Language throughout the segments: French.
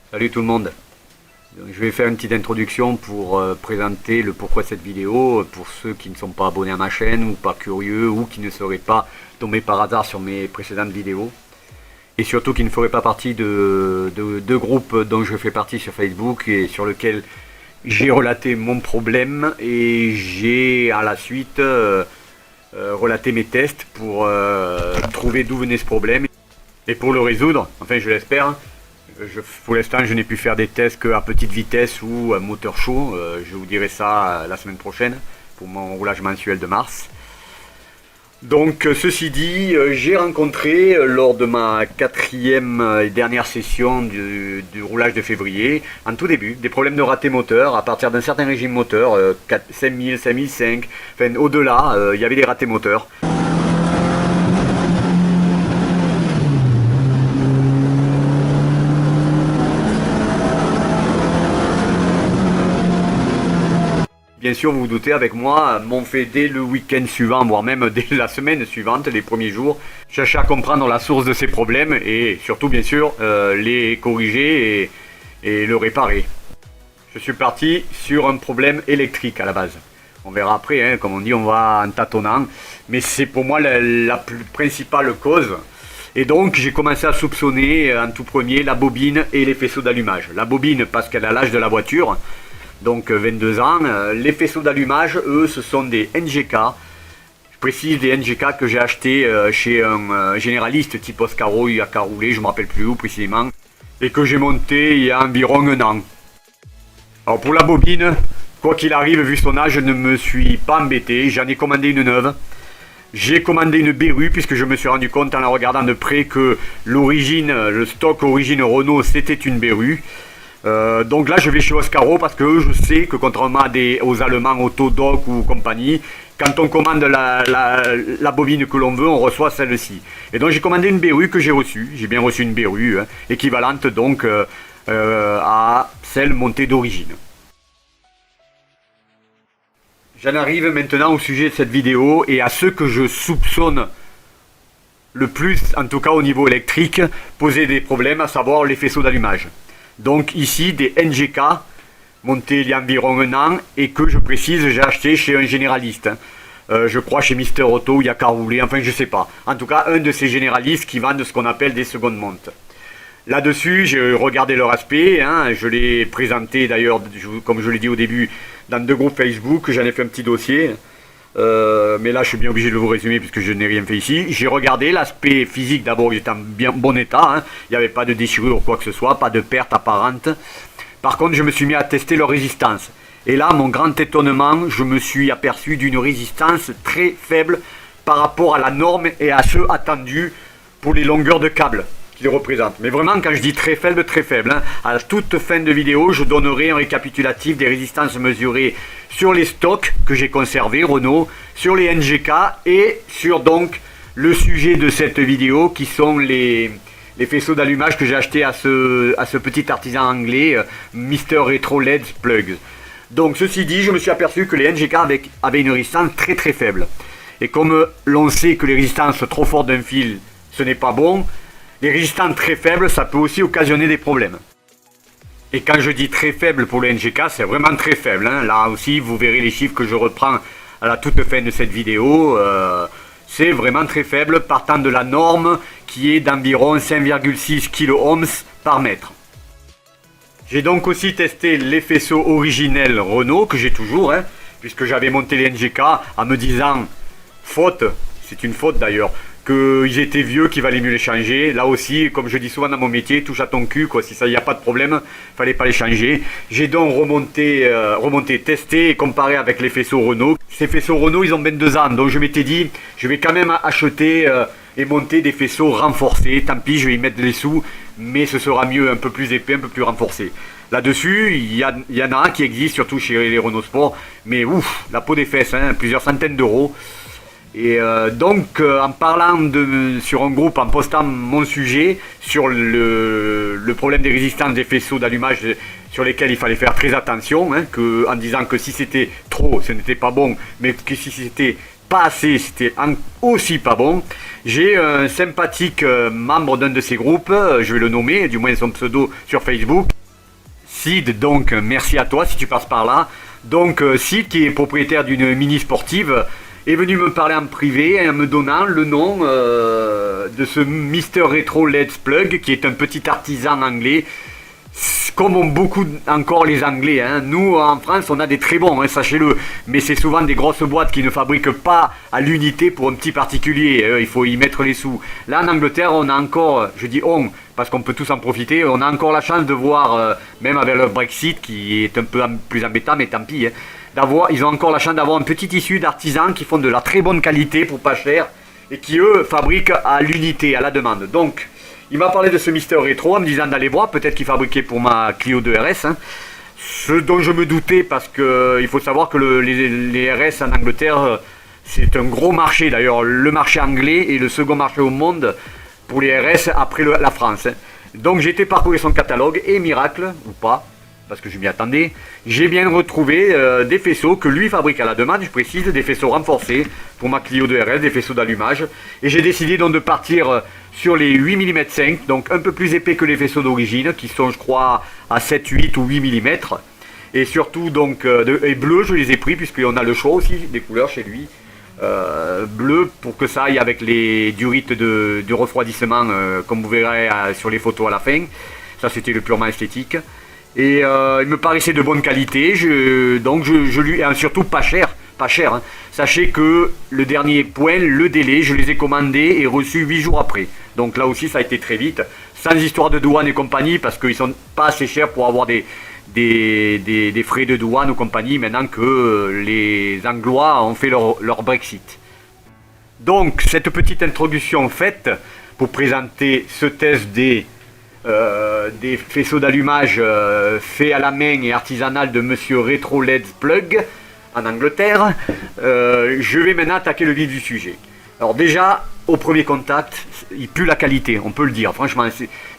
Salut tout le monde. Donc, je vais faire une petite introduction pour présenter le pourquoi de cette vidéo pour ceux qui ne sont pas abonnés à ma chaîne ou pas curieux ou qui ne seraient pas tombés par hasard sur mes précédentes vidéos et surtout qui ne feraient pas partie de groupes dont je fais partie sur Facebook et sur lequel j'ai relaté mon problème et j'ai à la suite relaté mes tests pour trouver d'où venait ce problème et pour le résoudre, enfin je l'espère. Pour l'instant, je n'ai pu faire des tests qu'à petite vitesse ou à moteur chaud. Je vous dirai ça la semaine prochaine pour mon roulage mensuel de mars. Donc, ceci dit, j'ai rencontré lors de ma 4e et dernière session du roulage de février, en tout début, des problèmes de raté moteur à partir d'un certain régime moteur, 5000, 5005, enfin au-delà, il y avait des ratés moteurs. Bien sûr, vous vous doutez, avec moi, m'ont fait dès le week-end suivant, voire même dès la semaine suivante, les premiers jours, chercher à comprendre la source de ces problèmes et surtout, bien sûr, les corriger et le réparer. Je suis parti sur un problème électrique à la base. On verra après, hein, comme on dit, on va en tâtonnant, mais c'est pour moi la principale cause. Et donc, j'ai commencé à soupçonner en tout premier la bobine et les faisceaux d'allumage. La bobine parce qu'elle a l'âge de la voiture, donc 22 ans. Les faisceaux d'allumage, eux, ce sont des NGK. Je précise des NGK que j'ai achetés chez un généraliste type Oscaro, il y a qu'à rouler, je ne me rappelle plus où précisément, et que j'ai monté il y a environ un an. Alors pour la bobine, quoi qu'il arrive, vu son âge, je ne me suis pas embêté, j'en ai commandé une neuve. J'ai commandé une Beru puisque je me suis rendu compte en la regardant de près que l'origine, le stock origine Renault, c'était une Beru. Donc là je vais chez Oscaro parce que je sais que contrairement aux Allemands Autodoc ou compagnie, quand on commande la bobine que l'on veut, on reçoit celle-ci. Et donc j'ai commandé une Beru que j'ai reçue, j'ai bien reçu une Beru, hein, équivalente donc à celle montée d'origine. J'en arrive maintenant au sujet de cette vidéo et à ce que je soupçonne le plus, en tout cas au niveau électrique, poser des problèmes, à savoir les faisceaux d'allumage. Donc ici des NGK montés il y a environ un an et que je précise j'ai acheté chez un généraliste. Je crois chez Mister Auto, il y a qu'à rouler, enfin je sais pas. En tout cas un de ces généralistes qui vendent ce qu'on appelle des secondes montes. Là-dessus j'ai regardé leur aspect, hein, je l'ai présenté d'ailleurs comme je l'ai dit au début dans 2 groupes Facebook, j'en ai fait un petit dossier. Mais là je suis bien obligé de vous résumer puisque je n'ai rien fait ici. J'ai regardé l'aspect physique, d'abord il est en bien bon état, hein. Il n'y avait pas de déchirure ou quoi que ce soit, pas de perte apparente. Par contre je me suis mis à tester leur résistance. Et là mon grand étonnement, je me suis aperçu d'une résistance très faible par rapport à la norme et à ceux attendus pour les longueurs de câble qu'ils représentent. Mais vraiment quand je dis très faible, hein, à toute fin de vidéo je donnerai un récapitulatif des résistances mesurées sur les stocks que j'ai conservés Renault, sur les NGK et sur donc le sujet de cette vidéo qui sont les faisceaux d'allumage que j'ai achetés à ce petit artisan anglais Mr Retro LED Plugs. Donc ceci dit, je me suis aperçu que les NGK avaient une résistance très très faible. Et comme l'on sait que les résistances trop fortes d'un fil ce n'est pas bon, les résistances très faibles, ça peut aussi occasionner des problèmes. Et quand je dis très faible pour le NGK, c'est vraiment très faible, hein. Là aussi, vous verrez les chiffres que je reprends à la toute fin de cette vidéo. C'est vraiment très faible, partant de la norme qui est d'environ 5,6 kOhms par mètre. J'ai donc aussi testé les faisceaux originels Renault, que j'ai toujours, hein, puisque j'avais monté les NGK en me disant, faute, c'est une faute d'ailleurs, qu'ils étaient vieux, qu'il valait mieux les changer. Là aussi, comme je dis souvent dans mon métier, touche à ton cul, quoi. Si ça y a pas de problème, fallait pas les changer. J'ai donc remonté, testé et comparé avec les faisceaux Renault. Ces faisceaux Renault, ils ont 22 ans, donc je m'étais dit, je vais quand même acheter et monter des faisceaux renforcés. Tant pis, je vais y mettre les sous, mais ce sera mieux, un peu plus épais, un peu plus renforcé. Là-dessus, il y en a un qui existe, surtout chez les Renault Sport, mais ouf, la peau des fesses, hein, plusieurs centaines d'euros. Et donc en parlant sur un groupe, en postant mon sujet sur le problème des résistances des faisceaux d'allumage sur lesquels il fallait faire très attention, hein, en disant que si c'était trop, ce n'était pas bon, mais que si c'était pas assez, c'était aussi pas bon. J'ai un sympathique membre d'un de ces groupes, je vais le nommer, du moins son pseudo sur Facebook, Sid, donc merci à toi si tu passes par là. Donc Sid, qui est propriétaire d'une mini sportive, est venu me parler en privé en me donnant le nom de ce Mr Retro Let's Plug, qui est un petit artisan anglais, comme ont beaucoup encore les Anglais. Hein. Nous, en France, on a des très bons, hein, sachez-le, mais c'est souvent des grosses boîtes qui ne fabriquent pas à l'unité pour un petit particulier. Il faut y mettre les sous. Là, en Angleterre, on a encore, je dis on, parce qu'on peut tous en profiter, on a encore la chance de voir, même avec le Brexit, qui est un peu plus embêtant, mais tant pis, hein, ils ont encore la chance d'avoir un petit tissu d'artisans qui font de la très bonne qualité pour pas cher, et qui, eux, fabriquent à l'unité, à la demande. Donc, il m'a parlé de ce Mister Retro en me disant d'aller voir, peut-être qu'il fabriquait pour ma Clio 2 RS. Hein. Ce dont je me doutais, parce qu'il faut savoir que les RS en Angleterre, c'est un gros marché. D'ailleurs, le marché anglais est le second marché au monde pour les RS après la France. Hein. Donc j'ai été parcourir son catalogue et miracle, ou pas, parce que je m'y attendais, j'ai bien retrouvé des faisceaux que lui fabrique à la demande, je précise, des faisceaux renforcés pour ma Clio 2 RS, des faisceaux d'allumage. Et j'ai décidé donc de partir sur les 8 mm 5, donc un peu plus épais que les faisceaux d'origine, qui sont je crois à 7, 8 ou 8 mm. Et surtout donc, et bleu je les ai pris, puisqu'on a le choix aussi des couleurs chez lui. Bleu pour que ça aille avec les durites de refroidissement, comme vous verrez sur les photos à la fin. Ça c'était le purement esthétique. Et il me paraissait de bonne qualité, donc je lui, et surtout pas cher, hein. Sachez que le dernier point, le délai, je les ai commandés et reçus 8 jours après. Donc là aussi ça a été très vite, sans histoire de douane et compagnie, parce qu'ils sont pas assez chers pour avoir des frais de douane ou compagnie, maintenant que les Anglois ont fait leur Brexit. Donc cette petite introduction faite pour présenter ce test des faisceaux d'allumage faits à la main et artisanal de Monsieur Retro Let's Plug en Angleterre, je vais maintenant attaquer le vif du sujet. Alors déjà, au premier contact, il pue la qualité, on peut le dire. Franchement,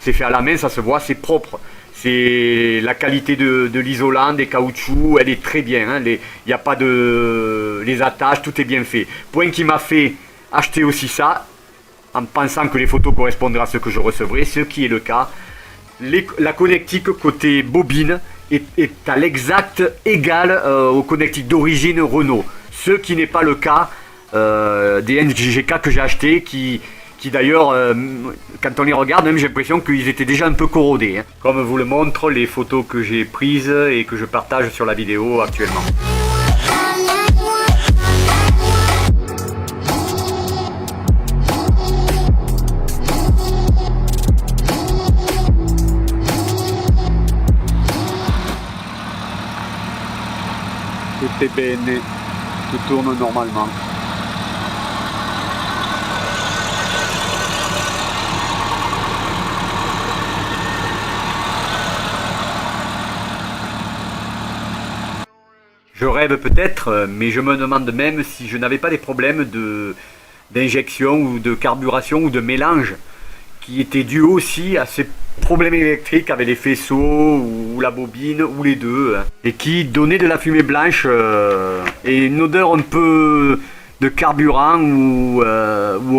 c'est fait à la main, ça se voit, c'est propre. C'est la qualité de l'isolant, des caoutchoucs, elle est très bien. Hein, il n'y a pas de... les attaches, tout est bien fait. Point qui m'a fait acheter aussi ça, en pensant que les photos correspondraient à ce que je recevrai, ce qui est le cas. La connectique côté bobine est à l'exact égal au connectique d'origine Renault. Ce qui n'est pas le cas des NGK que j'ai acheté, qui d'ailleurs, quand on les regarde, même j'ai l'impression qu'ils étaient déjà un peu corrodés. Hein. Comme vous le montrent les photos que j'ai prises et que je partage sur la vidéo actuellement. Tout est bene, tout tourne normalement. Je rêve peut-être, mais je me demande même si je n'avais pas des problèmes d'injection ou de carburation ou de mélange qui étaient dus aussi à ces problèmes électriques avec les faisceaux ou la bobine ou les deux, hein, et qui donnaient de la fumée blanche et une odeur un peu de carburant ou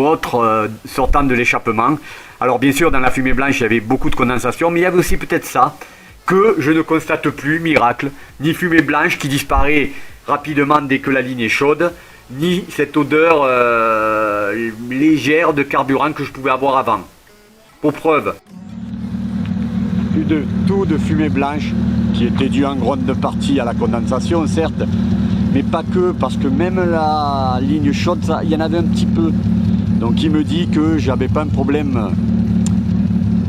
autre sortant de l'échappement. Alors bien sûr dans la fumée blanche il y avait beaucoup de condensation, mais il y avait aussi peut-être ça que je ne constate plus, miracle, ni fumée blanche qui disparaît rapidement dès que la ligne est chaude, ni cette odeur légère de carburant que je pouvais avoir avant. Pour preuve, plus de tout de fumée blanche qui était due en grande partie à la condensation, certes, mais pas que, parce que même la ligne chaude, il y en avait un petit peu. Donc il me dit que j'avais pas un problème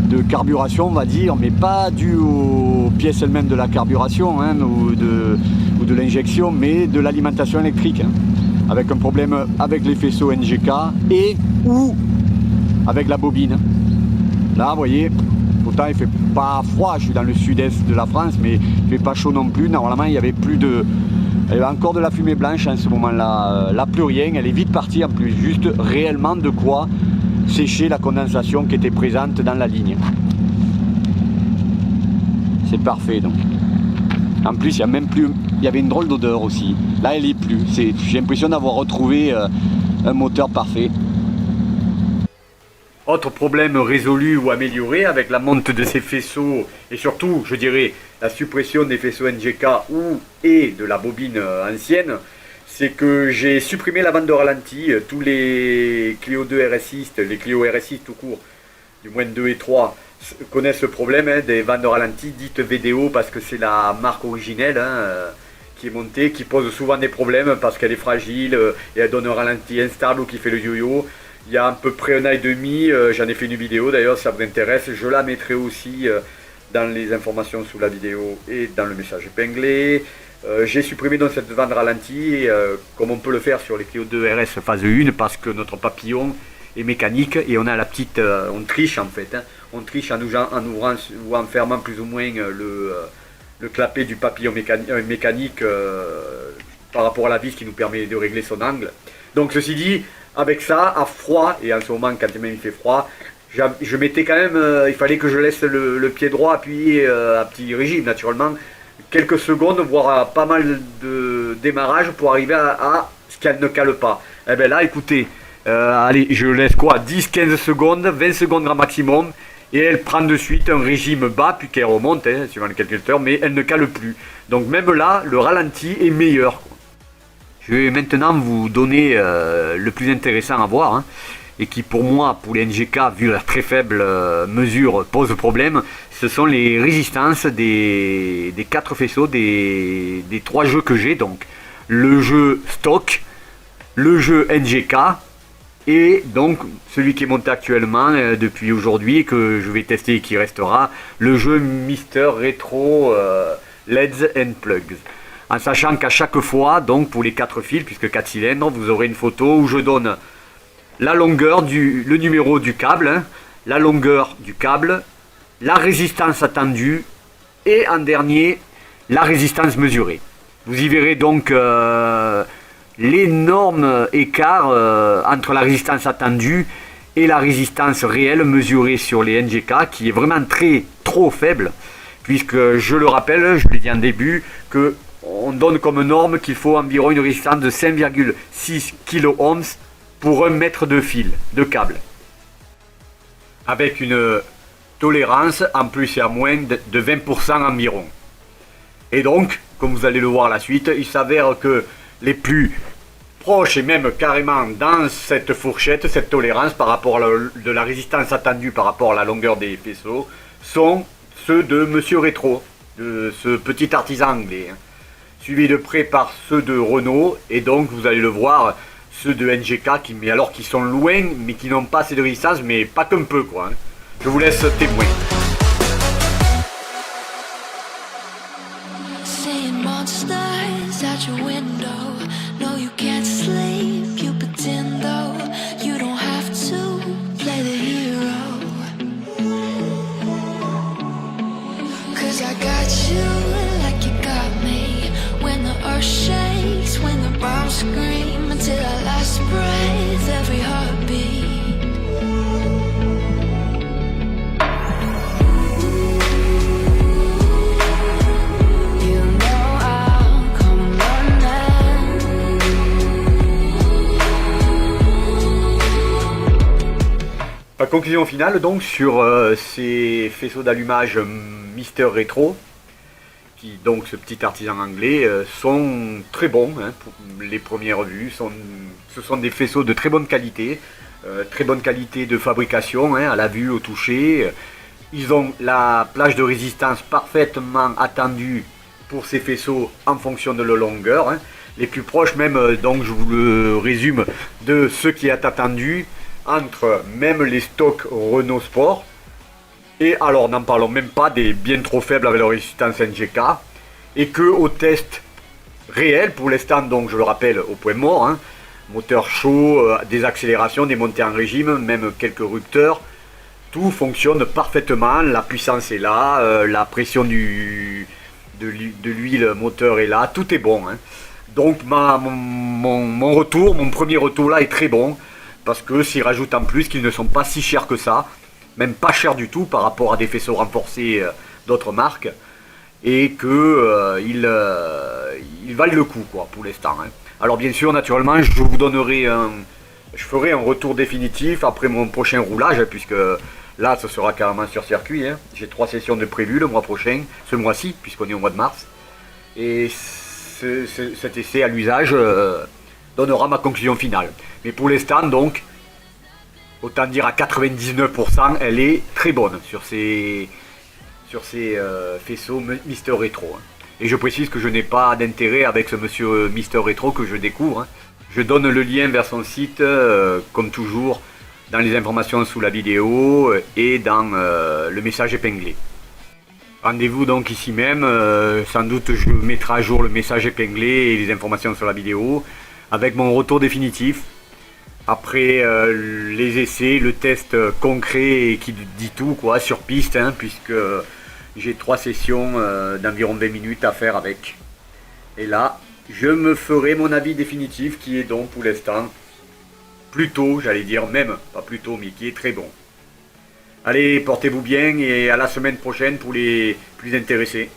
de carburation, on va dire, mais pas dû aux pièces elles-mêmes de la carburation, hein, ou de l'injection, mais de l'alimentation électrique, hein, avec un problème avec les faisceaux NGK et ou avec la bobine. Là, vous voyez, pourtant il fait pas froid, je suis dans le sud-est de la France, mais il fait pas chaud non plus. Normalement, il y avait encore de la fumée blanche en ce moment-là. Là, plus rien, elle est vite partie en plus, juste réellement de quoi sécher la condensation qui était présente dans la ligne. C'est parfait donc. En plus, il y a même plus, il y avait une drôle d'odeur aussi. Là, elle est plus. J'ai l'impression d'avoir retrouvé un moteur parfait. Autre problème résolu ou amélioré avec la monte de ces faisceaux et surtout, je dirais, la suppression des faisceaux NGK et de la bobine ancienne, c'est que j'ai supprimé la bande de ralenti. Tous les Clio 2 RS6, les Clio RS6 tout court, du moins 2 et 3, connaissent ce problème des bandes de ralenti dites VDO parce que c'est la marque originelle qui est montée, qui pose souvent des problèmes parce qu'elle est fragile et elle donne un ralenti instable ou qui fait le yo-yo. Il y a à peu près un an et demi, j'en ai fait une vidéo d'ailleurs si ça vous intéresse, je la mettrai aussi dans les informations sous la vidéo et dans le message épinglé. J'ai supprimé donc cette bande ralenti comme on peut le faire sur les Clio 2 RS phase 1 parce que notre papillon est mécanique et on a la petite, on triche en fait, hein. On triche en ouvrant ou en fermant plus ou moins le clapet du papillon mécanique par rapport à la vis qui nous permet de régler son angle. Donc ceci dit, avec ça, à froid, et en ce moment quand même il fait froid, je mettais quand même, il fallait que je laisse le pied droit appuyé à petit régime naturellement, quelques secondes, voire pas mal de démarrage pour arriver à ce qu'elle ne cale pas. Et bien là, écoutez, allez, je laisse quoi, 10-15 secondes, 20 secondes grand maximum, et elle prend de suite un régime bas, puis qu'elle remonte, hein, suivant le calculateur, mais elle ne cale plus. Donc même là, le ralenti est meilleur, quoi. Je vais maintenant vous donner le plus intéressant à voir, hein, et qui pour moi, pour les NGK, vu la très faible mesure, pose problème. Ce sont les résistances des 4 faisceaux des 3 jeux que j'ai, donc le jeu stock, le jeu NGK, et donc celui qui est monté actuellement depuis aujourd'hui et que je vais tester et qui restera, le jeu Mister Retro LEDs and Plugs. En sachant qu'à chaque fois, donc pour les 4 fils, puisque 4 cylindres, vous aurez une photo où je donne la longueur, le numéro du câble, hein, la longueur du câble, la résistance attendue et en dernier, la résistance mesurée. Vous y verrez donc l'énorme écart entre la résistance attendue et la résistance réelle mesurée sur les NGK qui est vraiment trop faible, puisque je le rappelle, je l'ai dit en début, que on donne comme norme qu'il faut environ une résistance de 5,6 kΩ pour 1 mètre de fil, de câble. Avec une tolérance en plus et en moins de 20% environ. Et donc, comme vous allez le voir à la suite, il s'avère que les plus proches et même carrément dans cette fourchette, cette tolérance par rapport de la résistance attendue par rapport à la longueur des faisceaux, sont ceux de Monsieur Retro, de ce petit artisan anglais, hein, suivi de près par ceux de Renault, et donc vous allez le voir, ceux de NGK qui sont loin, mais qui n'ont pas assez de résistance, mais pas qu'un peu quoi. Hein. Je vous laisse témoin. Shakes when the bombs scream until our last breath, every heartbeat. You know I'll come running. La conclusion finale donc sur ces faisceaux d'allumage Mister Retro, qui donc ce petit artisan anglais, sont très bons, hein, pour les premières vues. Ce sont des faisceaux de très bonne qualité de fabrication, hein, à la vue, au toucher. Ils ont la plage de résistance parfaitement attendue pour ces faisceaux en fonction de leur longueur, hein. Les plus proches même, donc je vous le résume, de ce qui est attendu entre même les stocks Renault Sport. Et alors n'en parlons même pas des bien trop faibles avec leur résistance NGK, et que au test réel, pour l'instant donc je le rappelle au point mort, hein, moteur chaud, des accélérations, des montées en régime, même quelques rupteurs, tout fonctionne parfaitement, la puissance est là, la pression de l'huile moteur est là, tout est bon. Hein. Donc mon retour, mon premier retour là est très bon, parce que s'il rajoute en plus qu'ils ne sont pas si chers que ça, même pas cher du tout par rapport à des faisceaux renforcés d'autres marques. et que ils valent le coup quoi pour l'instant. Hein. Alors bien sûr, naturellement, je ferai un retour définitif après mon prochain roulage, puisque là, ce sera carrément sur circuit. Hein. J'ai 3 sessions de prévues le mois prochain, ce mois-ci, puisqu'on est au mois de mars. Et cet essai à l'usage donnera ma conclusion finale. Mais pour l'instant, donc, autant dire à 99%, elle est très bonne sur ces faisceaux Mister Retro. Hein. Et je précise que je n'ai pas d'intérêt avec ce monsieur Mister Retro que je découvre. Hein. Je donne le lien vers son site, comme toujours, dans les informations sous la vidéo et dans le message épinglé. Rendez-vous donc ici même, sans doute je mettrai à jour le message épinglé et les informations sur la vidéo, avec mon retour définitif. Après les essais, le test concret qui dit tout quoi, sur piste, hein, puisque j'ai 3 sessions d'environ 20 minutes à faire avec. Et là, je me ferai mon avis définitif qui est donc pour l'instant plutôt, j'allais dire même, pas plutôt, mais qui est très bon. Allez, portez-vous bien et à la semaine prochaine pour les plus intéressés.